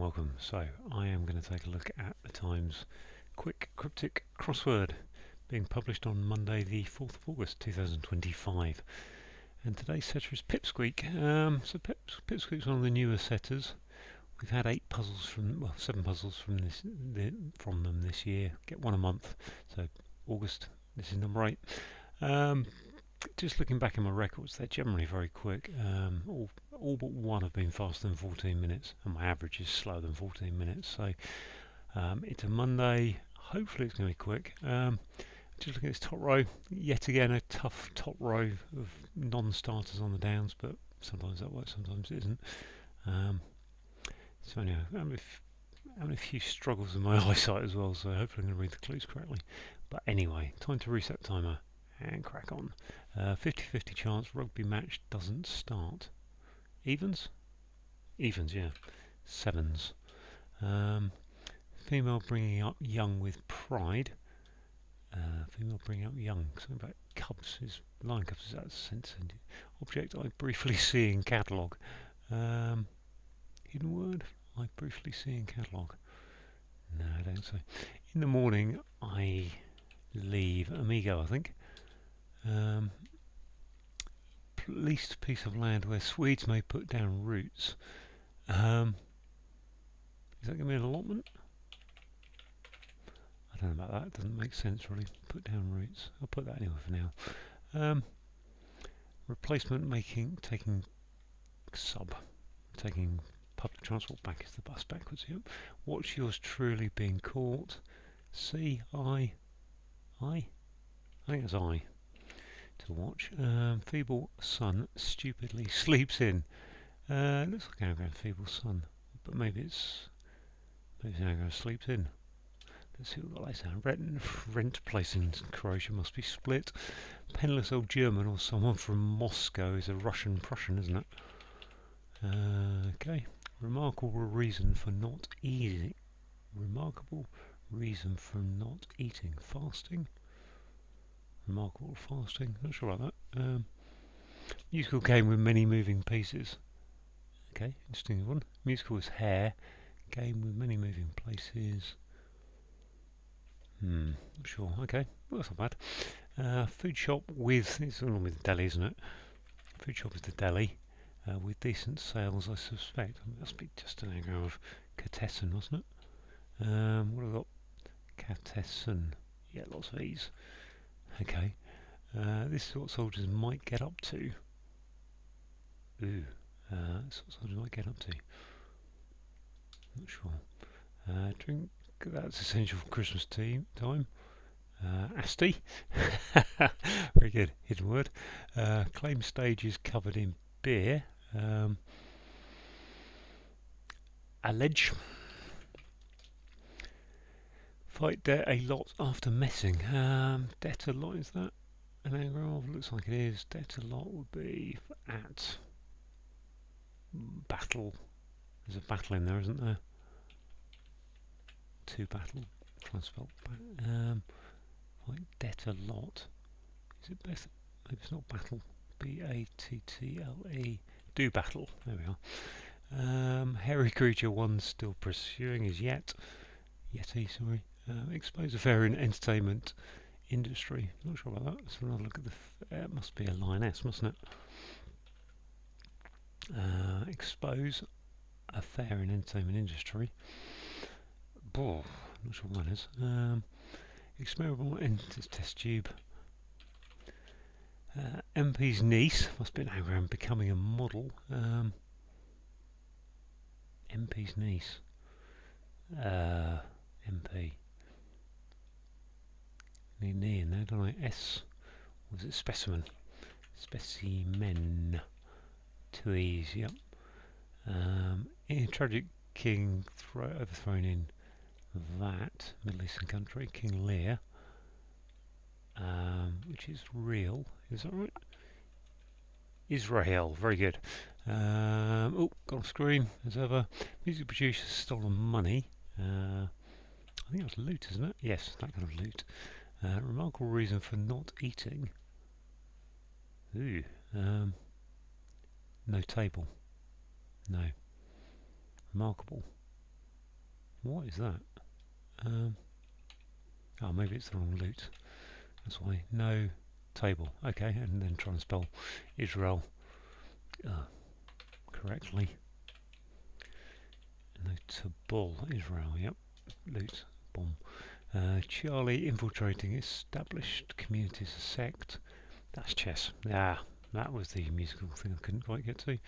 welcome. So I am going to take a look at the Times quick cryptic crossword being published on Monday the 4th of August 2025, and today's setter is Pipsqueak. Pipsqueak's one of the newer setters. We've had 7 puzzles from them this year. Get one a month, so August, this is number 8. Just looking back in my records, they're generally very quick. All but one have been faster than 14 minutes, and my average is slower than 14 minutes. So it's a Monday. Hopefully, it's going to be quick. Just looking at this top row, yet again a tough top row of non-starters on the downs, but sometimes that works, sometimes it isn't. So anyway, I'm having a few struggles with my eyesight as well, so hopefully I'm going to read the clues correctly. But anyway, time to reset timer and crack on. 50-50 chance rugby match doesn't start. Evens? Evens, yeah. Sevens. Female bringing up young with pride. Female bringing up young. Something about cubs. Lion cubs, is that a sense? Object I briefly see in catalogue. Hidden word? I briefly see in catalogue. No, I don't say. In the morning, I leave Amigo, I think. Least piece of land where Swedes may put down roots. Is that going to be an allotment? I don't know about that. It doesn't make sense really. Put down roots. I'll put that anyway for now. Replacement taking public transport back is the bus backwards. Yep. Watch yours truly being caught. See, I think it's I. To watch. Feeble sun stupidly sleeps in. Looks like anagram feeble sun, but maybe it's anagram sleeps in. Let's see what we've got later. Rent place in Croatia must be split. Penniless old German or someone from Moscow is a Russian Prussian, isn't it? Okay. Remarkable reason for not eating. Remarkable reason for not eating. Fasting. Remarkable fasting. Not sure about that. Musical game with many moving pieces. Okay, interesting one. Musical is hair. Game with many moving places. Not sure. Okay, well, that's not bad. Food shop with, it's all with the deli, isn't it? Food shop is the deli. With decent sales, I suspect. It must be just an anagram of Catessen, wasn't it? What have I got? Catessen. Yeah, lots of E's. Okay. This is what soldiers might get up to. Ooh. This is what soldiers might get up to. Not sure. Drink. That's essential for Christmas time. Asti. Very good. Hidden word. Claim stage is covered in beer. Allege. Fight debt a lot after messing. Debt a lot, is that an anagram? Looks like it is. Debt a lot would be at battle. There's a battle in there, isn't there? To battle. Try and spell fight debt a lot. Is it better? Maybe it's not battle. B-A-T-T-L-E. Do battle. There we are. Hairy creature one still pursuing is Yeti, sorry. Expose affair in entertainment industry. Not sure about that. Let's have another look at the. It must be a lioness, mustn't it? Expose affair in entertainment industry. Not sure what that is. Experimental test tube. MP's niece must be an anagram. Becoming a model. MP's niece. MP. Need an E in there, don't I? S. Was it specimen? Specimen. 2 E's, yep. Tragic king overthrown in that Middle Eastern country, King Lear, which is real. Is that right? Israel, very good. Got off screen as ever. Music producer's stolen money. I think that's loot, isn't it? Yes, that kind of loot. Remarkable reason for not eating. Ooh. No table. No. Remarkable. What is that? Oh, maybe it's the wrong loot. That's why. No table. Okay, and then try and spell Israel correctly. Notable Israel. Yep. Loot. Bomb. Charlie infiltrating established communities, a sect. That's chess. Yeah, that was the musical thing I couldn't quite get to.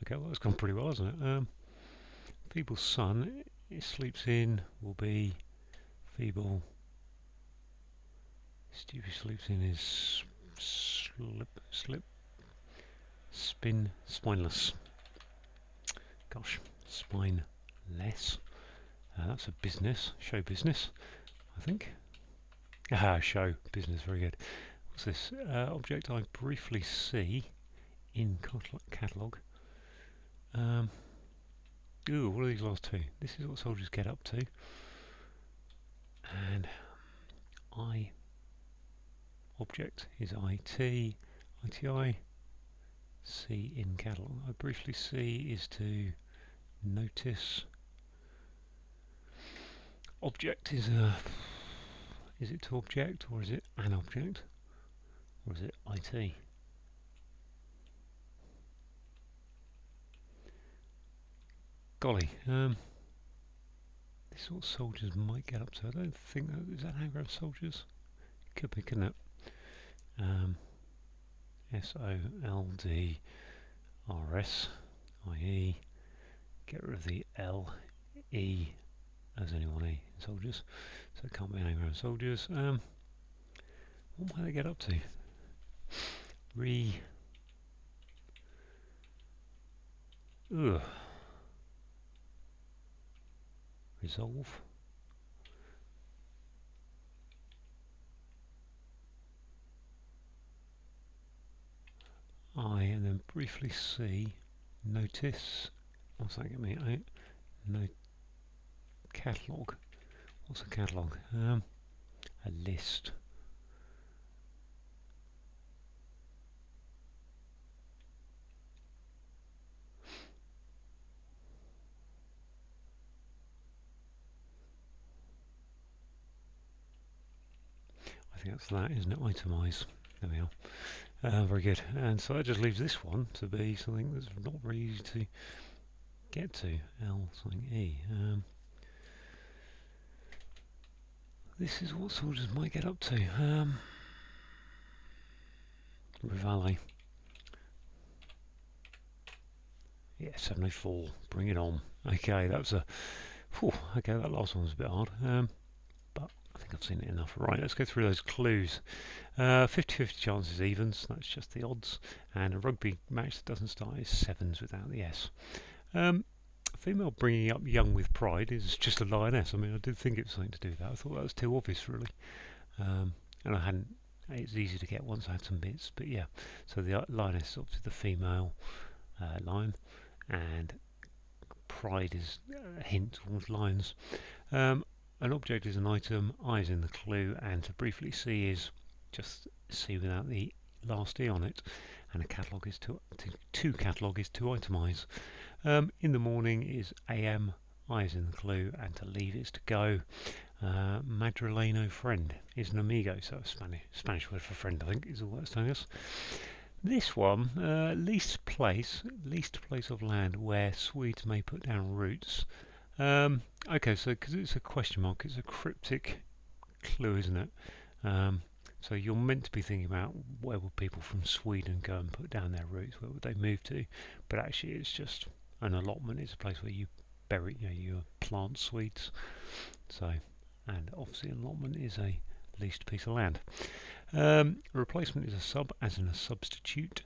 Okay, well, that's gone pretty well, hasn't it? Feeble son, it sleeps in, will be feeble. Stupid sleeps in is spineless. Gosh, spineless. That's a business, show business, I think. Show business, very good. What's this? Object I briefly see in catalogue. Ooh, what are these last two? This is what soldiers get up to. And object is IT, ITI, C in catalogue. I briefly see is to notice. Object is it to object, or is it an object, or is it IT? Golly, this is what soldiers might get up to. I don't think that is that anagram soldiers. Could be, couldn't it? SOLDRS, i.e. get rid of the L, E, as only one E in soldiers, so it can't be anagram soldiers. What might they get up to? Resolve. And then briefly see, notice. What's that get me? No catalogue. What's a catalogue? A list. I think that's that, isn't it? Itemise. There we are. Very good. And so that just leaves this one to be something that's not very easy to get to. L something E. This is what soldiers might get up to. Rivale. Yeah, 704. Bring it on. Okay, that was a. Okay, that last one was a bit hard. But I think I've seen it enough. Right, let's go through those clues. 50-50 chances evens, that's just the odds. And a rugby match that doesn't start is sevens without the S. Female bringing up young with pride is just a lioness. I mean, I did think it was something to do with that. I thought that was too obvious, really. And I hadn't. It's easy to get once I had some bits, but yeah. So the lioness is obviously the female lion, and pride is a hint towards lions. An object is an item, I is in the clue, and to briefly see is just see without the last E on it, and a catalogue is to catalogue is to itemize. In the morning is AM, I is in the clue, and to leave is to go. Madrileno friend is an amigo, so a Spanish word for friend, I think, is all that's telling us. This one, least place of land where Swedes may put down roots. Okay, so because it's a question mark, it's a cryptic clue, isn't it? So you're meant to be thinking about where would people from Sweden go and put down their roots, where would they move to? But actually it's just an allotment, it's a place where you bury, you plant Swedes. So, and obviously an allotment is a leased piece of land. A replacement is a sub, as in a substitute,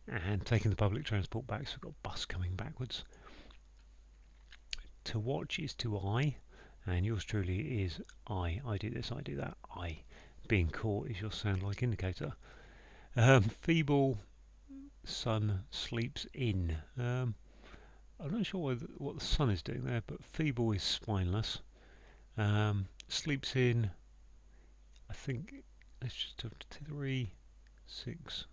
and taking the public transport back, so we've got bus coming backwards. To watch is to eye, and yours truly is I. I do this, I do that, I. Being caught is your sound like indicator. Feeble sun sleeps in. I'm not sure what the sun is doing there, but feeble is spineless. Sleeps in, I think, let's just do 3, 6,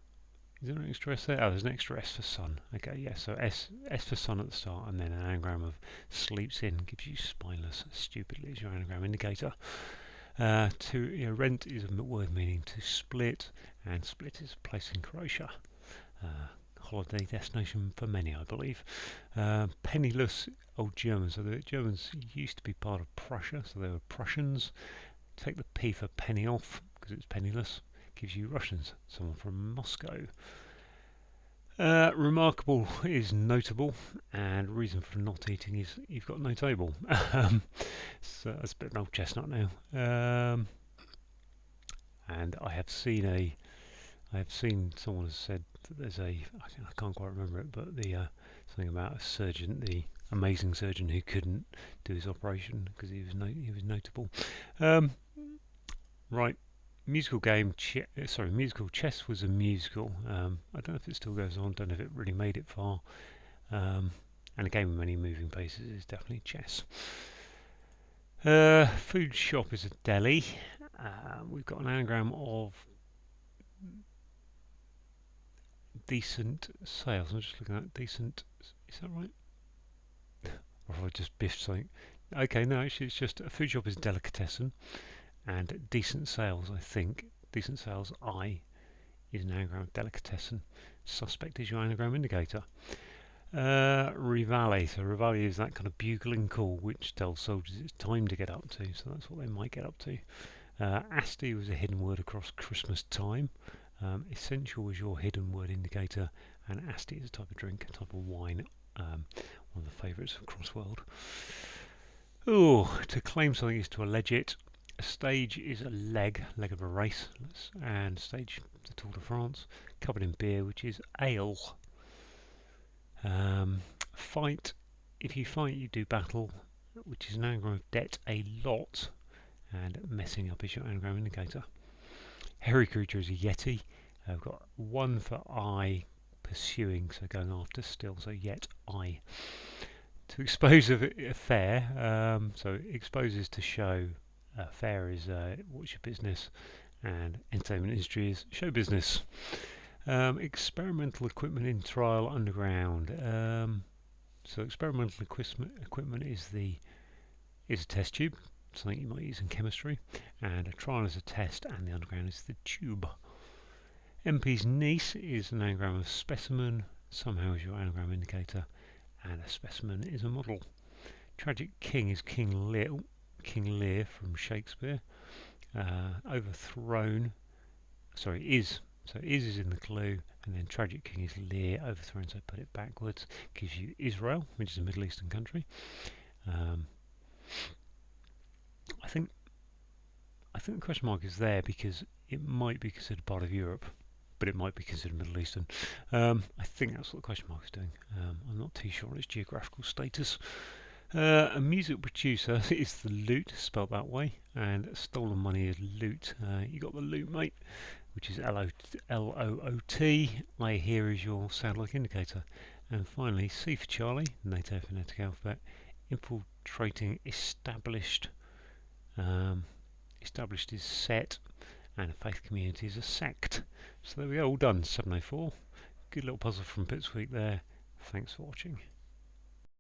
Is there an extra S there? Oh, there's an extra S for sun. Okay, yeah, so S for sun at the start, and then an anagram of sleeps in gives you spineless, stupidly as your anagram indicator. Rent is a word meaning to split, and split is a place in Croatia. Holiday destination for many, I believe. Penniless, old Germans. So the Germans used to be part of Prussia, so they were Prussians. Take the P for penny off, because it's penniless. Gives you Russians, someone from Moscow. Remarkable is notable, and reason for not eating is you've got no table. So that's a bit of an old chestnut now. And I have seen someone has said that there's I can't quite remember it, but something about a surgeon, the amazing surgeon who couldn't do his operation because he was notable. Right. Musical chess was a musical. I don't know if it still goes on. Don't know if it really made it far. And a game of many moving pieces is definitely chess. Food shop is a deli. We've got an anagram of decent sales. I'm just looking at decent. Is that right? Or have I just biffed something? Okay, no, actually, it's just a food shop is delicatessen. And decent sales, I think. Decent sales, I, is an anagram of delicatessen. Suspect is your anagram indicator. Rivale. So rivale is that kind of bugling call which tells soldiers it's time to get up to. So that's what they might get up to. Asti was a hidden word across Christmas time. Essential was your hidden word indicator. And asti is a type of drink, a type of wine. One of the favourites of Crossworld. To claim something is to allege it. A stage is a leg of a race, and stage the Tour de France, covered in beer, which is ale. Fight, if you fight, you do battle, which is an anagram of debt a lot, and messing up is your anagram indicator. Hairy creature is a yeti. I've got one for I, pursuing, so going after still, so yet I. To expose a fair, so expose is to show. Fair is what's your business, and entertainment industry is show business. Experimental equipment in trial underground. So experimental equipment is a test tube, something you might use in chemistry, and a trial is a test, and the underground is the tube. MP's niece is an anagram of specimen, somehow is your anagram indicator, and a specimen is a model. Tragic king is King Lear from Shakespeare. Overthrown, is in the clue, and then tragic king is Lear, overthrown, so put it backwards. Gives you Israel, which is a Middle Eastern country. I think the question mark is there because it might be considered part of Europe, but it might be considered Middle Eastern. I think that's what the question mark is doing. I'm not too sure on its geographical status. A music producer is the loot, spelled that way, and stolen money is loot. You got the loot, mate, which is L-O-O-T. I here is your sound like indicator. And finally, C for Charlie, NATO phonetic alphabet, infiltrating established. Established is set, and a faith community is a sect. So there we go, all done, 704. Good little puzzle from Pipsqueak there. Thanks for watching.